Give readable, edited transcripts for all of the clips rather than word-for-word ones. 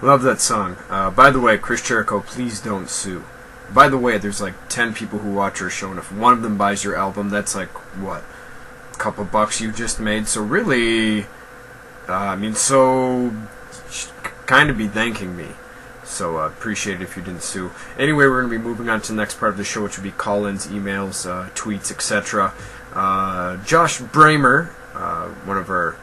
Love that song. By the way, Chris Jericho, please don't sue. By the way, there's like 10 people who watch our show, and if one of them buys your album, that's like, what, a couple bucks you just made? So really, so you should kind of be thanking me. So appreciate it if you didn't sue. Anyway, we're going to be moving on to the next part of the show, which will be call-ins, emails, tweets, etc. Josh Bramer, one of our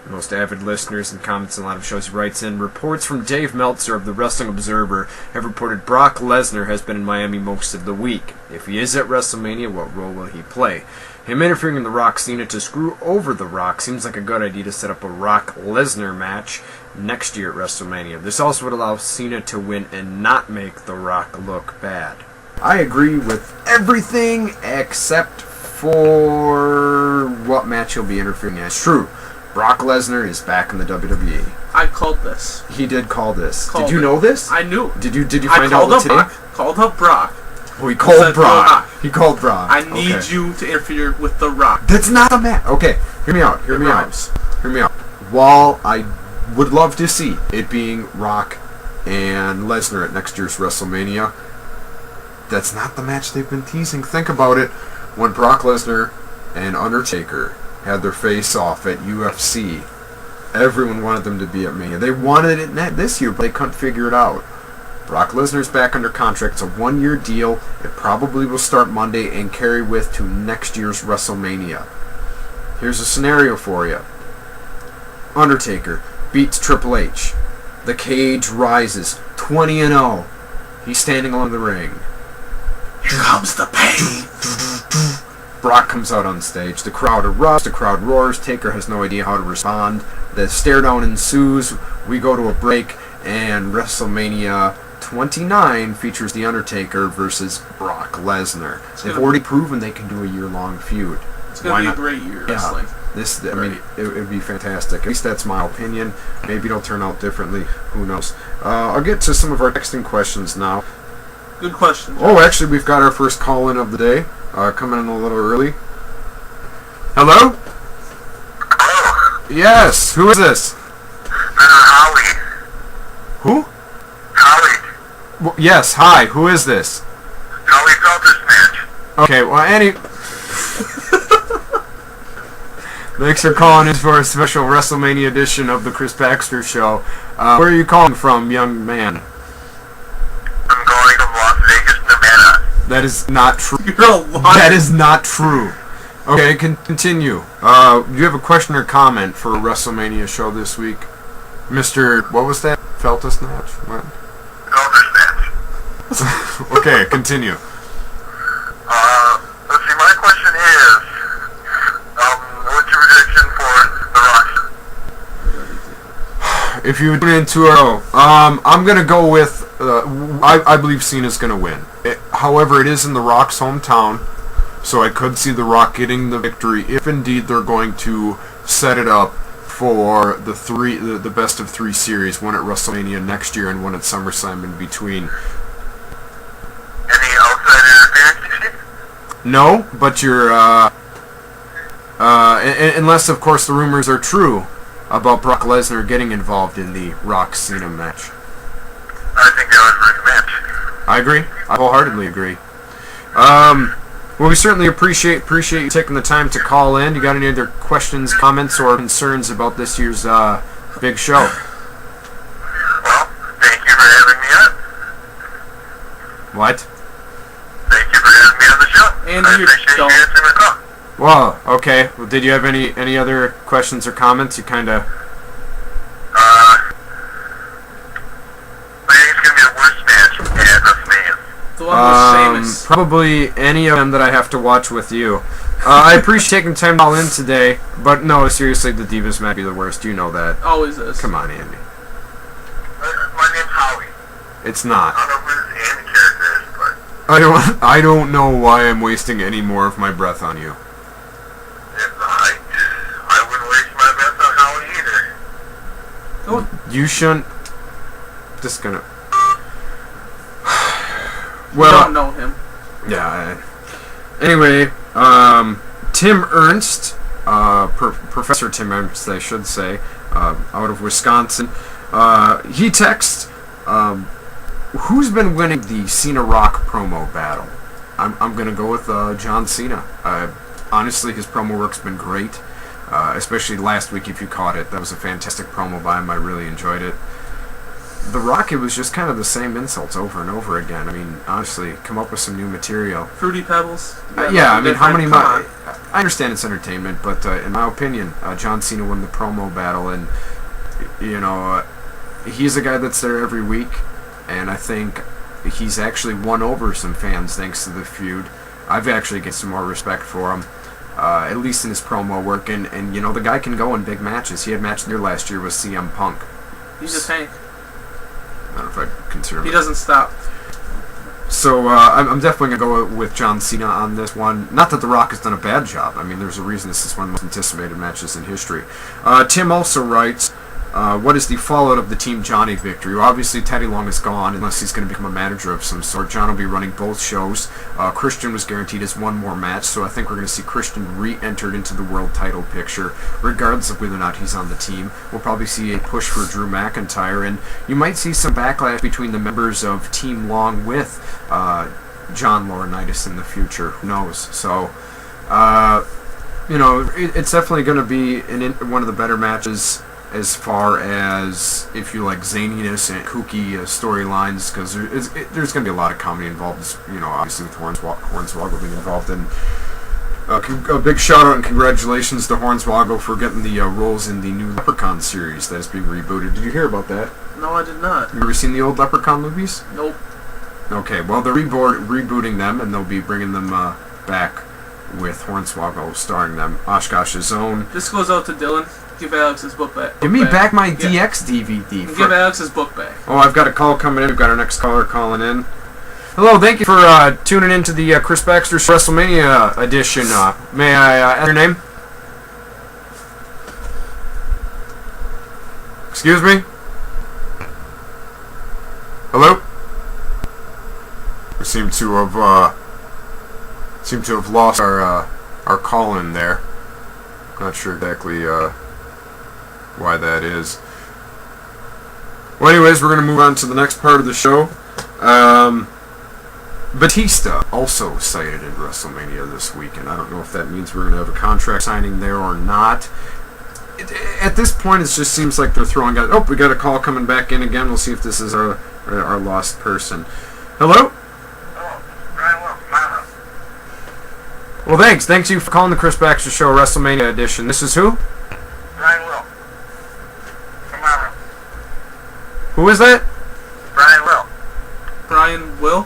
most avid listeners and comments on a lot of shows, he writes in, reports from Dave Meltzer of the Wrestling Observer have reported Brock Lesnar has been in Miami most of the week. If he is at WrestleMania, what role will he play? Him interfering in The Rock Cena to screw over The Rock seems like a good idea to set up a Rock-Lesnar match next year at WrestleMania. This also would allow Cena to win and not make The Rock look bad. I agree with everything except for what match he'll be interfering in. It's true. Brock Lesnar is back in the WWE. I called this. He did call this. Did you know this? I knew. Did you find out today? Called up Brock. Oh, he called Brock. He called Brock. I need you to interfere with The Rock. That's not a match. Okay, hear me out. Hear me out. While I would love to see it being Rock and Lesnar at next year's WrestleMania, that's not the match they've been teasing. Think about it. When Brock Lesnar and Undertaker had their face-off at UFC, everyone wanted them to be at Mania. They wanted it this year, but they couldn't figure it out. Brock Lesnar's back under contract. It's a one-year deal. It probably will start Monday and carry with to next year's WrestleMania. Here's a scenario for you. Undertaker beats Triple H. The cage rises 20-0. He's standing along the ring. Here comes the pain. Brock comes out on stage. The crowd erupts. The crowd roars. Taker has no idea how to respond. The stare down ensues. We go to a break, and WrestleMania 29 features The Undertaker versus Brock Lesnar. They've already proven they can do a year-long feud. It's going to be a great year wrestling. It would be fantastic. At least that's my opinion. Maybe it'll turn out differently. Who knows? I'll get to some of our texting questions now. Good question. Oh, actually, we've got our first call-in of the day. Coming in a little early. Hello? Yes, who is this? Howie. Who? Howie. Well, yes, hi, who is this? Howie Felder's match. Okay, well, thanks for calling in for a special WrestleMania edition of the Chris Baxter Show. Where are you calling from, young man? I'm calling from Las Vegas, Nevada. That is not true. You're a liar. That is not true. Okay, continue. Do you have a question or comment for a WrestleMania show this week? Mr. What was that? Feltus match? What? Felder's match. Okay, continue. Let's see, my question is, what's your prediction for The Rock? If you tune into I'm gonna go with I believe Cena's gonna win. However, it is in The Rock's hometown, so I could see The Rock getting the victory if indeed they're going to set it up for the best of three series, one at WrestleMania next year and one at SummerSlam in between. Any outside interference? No, but you're unless of course the rumors are true about Brock Lesnar getting involved in the Rock Cena match. I think that was a great match. I agree. I wholeheartedly agree. Well, we certainly appreciate you taking the time to call in. You got any other questions, comments, or concerns about this year's big show? Well, thank you for having me on. What? Thank you for having me on the show. And I you appreciate you don't. answering my call. Well, okay. Well, did you have any other questions or comments? You kind of... I think it's going to be the worst match at WrestleMania. The one with Sheamus. Probably any of them that I have to watch with you. I appreciate taking time to call in today, but no, seriously, the Divas might be the worst. You know that. Always is. Come on, Andy. My name's Howie. It's not. I don't know who this Andy character is, but... I don't know why I'm wasting any more of my breath on you. I wouldn't waste my breath on Howie either. Oh, You shouldn't... Just gonna... we don't know him. Yeah. Anyway, Tim Ernst, Professor Tim Ernst, I should say, out of Wisconsin, He texts, who's been winning the Cena Rock promo battle? I'm going to go with John Cena. Honestly, his promo work's been great, especially last week if you caught it. That was a fantastic promo by him. I really enjoyed it. The Rock, it was just kind of the same insults over and over again. I mean, honestly, come up with some new material. Fruity Pebbles? Yeah, I mean, how many... I understand it's entertainment, but in my opinion, John Cena won the promo battle, and, you know, he's a guy that's there every week, and I think he's actually won over some fans thanks to the feud. I've actually get some more respect for him, at least in his promo work, and you know, the guy can go in big matches. He had a match there last year with CM Punk. He's a tank. I don't know if I'd consider him. He doesn't stop. So I'm definitely going to go with John Cena on this one. Not that The Rock has done a bad job. I mean, there's a reason this is one of the most anticipated matches in history. Tim also writes, what is the fallout of the Team Johnny victory? Well, obviously, Teddy Long is gone unless he's going to become a manager of some sort. John will be running both shows. Christian was guaranteed his one more match, so I think we're going to see Christian re-entered into the world title picture, regardless of whether or not he's on the team. We'll probably see a push for Drew McIntyre, and you might see some backlash between the members of Team Long with John Laurinaitis in the future. Who knows? So, you know, it's definitely going to be one of the better matches as far as if you like zaniness and kooky storylines, because there's going to be a lot of comedy involved, you know, obviously with Hornswoggle being involved. And a big shout out and congratulations to Hornswoggle for getting the roles in the new Leprechaun series that is being rebooted. Did you hear about that? No, I did not. You ever seen the old Leprechaun movies? Nope. Okay, well, they're rebooting them, and they'll be bringing them back with Hornswoggle starring them. Oshkosh's own. This goes out to Dylan. Give Alex his book back. Give me back my DX DVD. Give Alex his book back. Oh, I've got a call coming in. We've got our next caller calling in. Hello, thank you for tuning into the Chris Baxter WrestleMania edition. May I ask your name? Excuse me? Hello? We seem to have lost our call in there. Not sure exactly why that is. Well, anyways, we're going to move on to the next part of the show. Batista also cited in WrestleMania this week, and I don't know if that means we're going to have a contract signing there or not. At this point, it just seems like they're throwing out... Oh, we got a call coming back in again. We'll see if this is our lost person. Hello? Well, thanks. Thanks you for calling the Chris Baxter Show WrestleMania edition. This is who? Brian Will. Tomorrow. Who is that? Brian Will. Brian Will?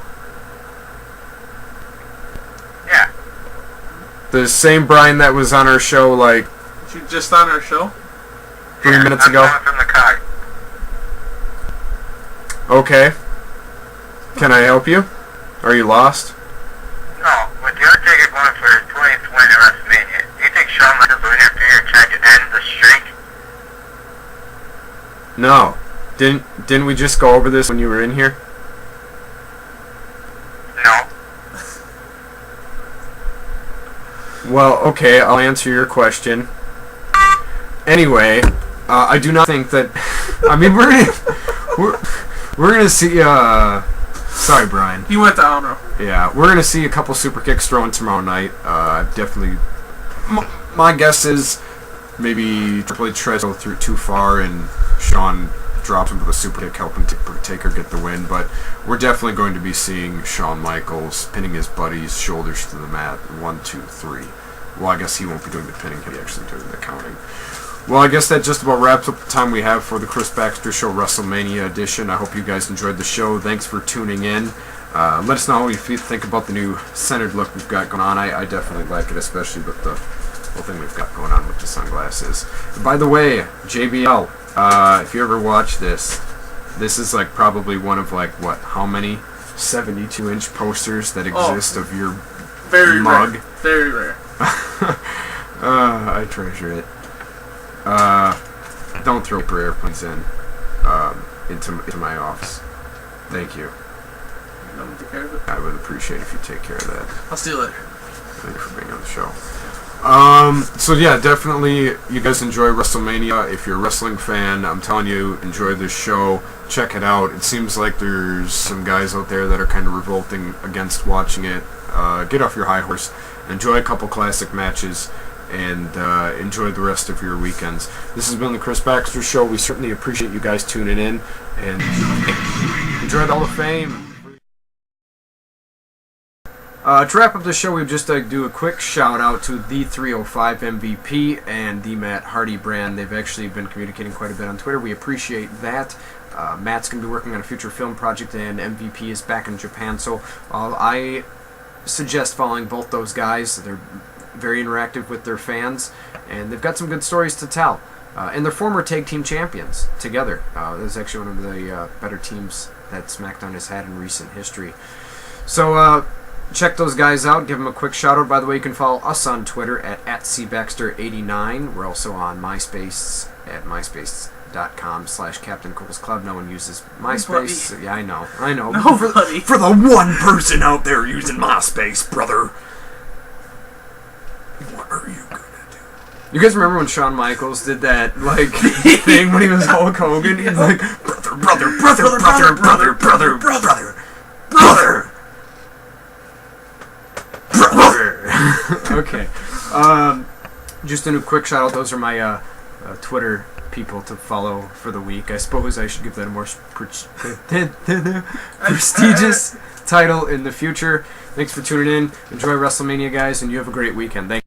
Yeah. The same Brian that was on our show, like... You just on our show? 3 minutes ago? I'm from the car. Okay. Can I help you? Are you lost? No, with your ticket going for his 20th win at WrestleMania, do you think Shawn Michaels will interfere and try to end the streak? No. Didn't we just go over this when you were in here? No. Well, okay, I'll answer your question. Anyway, I do not think that... I mean, we're gonna see... Sorry, Brian. You went to Amro. Yeah, we're going to see a couple super kicks thrown tomorrow night. Definitely, my guess is maybe Triple H tries to go through too far and Shawn drops him with a super kick, helping Taker get the win. But we're definitely going to be seeing Shawn Michaels pinning his buddy's shoulders to the mat. 1, 2, 3. Well, I guess he won't be doing the pinning. He'll be actually doing the counting. Well, I guess that just about wraps up the time we have for the Chris Baxter Show WrestleMania edition. I hope you guys enjoyed the show. Thanks for tuning in. Let us know what you think about the new centered look we've got going on. I definitely like it, especially with the whole thing we've got going on with the sunglasses. By the way, JBL, if you ever watch this is like probably one of like, what, how many 72-inch posters that exist of your very mug? Rare. Very rare. I treasure it. Don't throw paper airplanes into my office. Thank you. Take care of it. I would appreciate if you take care of that. I'll steal it. Thank you for being on the show. So yeah, definitely you guys enjoy WrestleMania. If you're a wrestling fan, I'm telling you, enjoy this show. Check it out. It seems like there's some guys out there that are kind of revolting against watching it. Get off your high horse. Enjoy a couple classic matches. And enjoy the rest of your weekends. This has been the Chris Baxter Show. We certainly appreciate you guys tuning in. And enjoy the Hall of Fame. To wrap up the show, we'd just like to do a quick shout out to the 305 MVP and the Matt Hardy brand. They've actually been communicating quite a bit on Twitter. We appreciate that. Matt's going to be working on a future film project, and MVP is back in Japan. So I suggest following both those guys. They're very interactive with their fans, and they've got some good stories to tell. And they're former tag team champions together. This is actually one of the better teams that SmackDown has had in recent history. So check those guys out. Give them a quick shout out. By the way, you can follow us on Twitter at @cbaxter89. We're also on MySpace at myspace.com/Captain Cool's Club. No one uses MySpace. Nobody. Yeah, I know. Nobody. For the one person out there using MySpace, brother. What are you gonna do? You guys remember when Shawn Michaels did that thing when he was Hulk Hogan? He's like, brother. Okay. Just a quick shout out. Those are my Twitter people to follow for the week. I suppose I should give that a more prestigious title in the future. Thanks for tuning in. Enjoy WrestleMania, guys, and you have a great weekend. Thank you.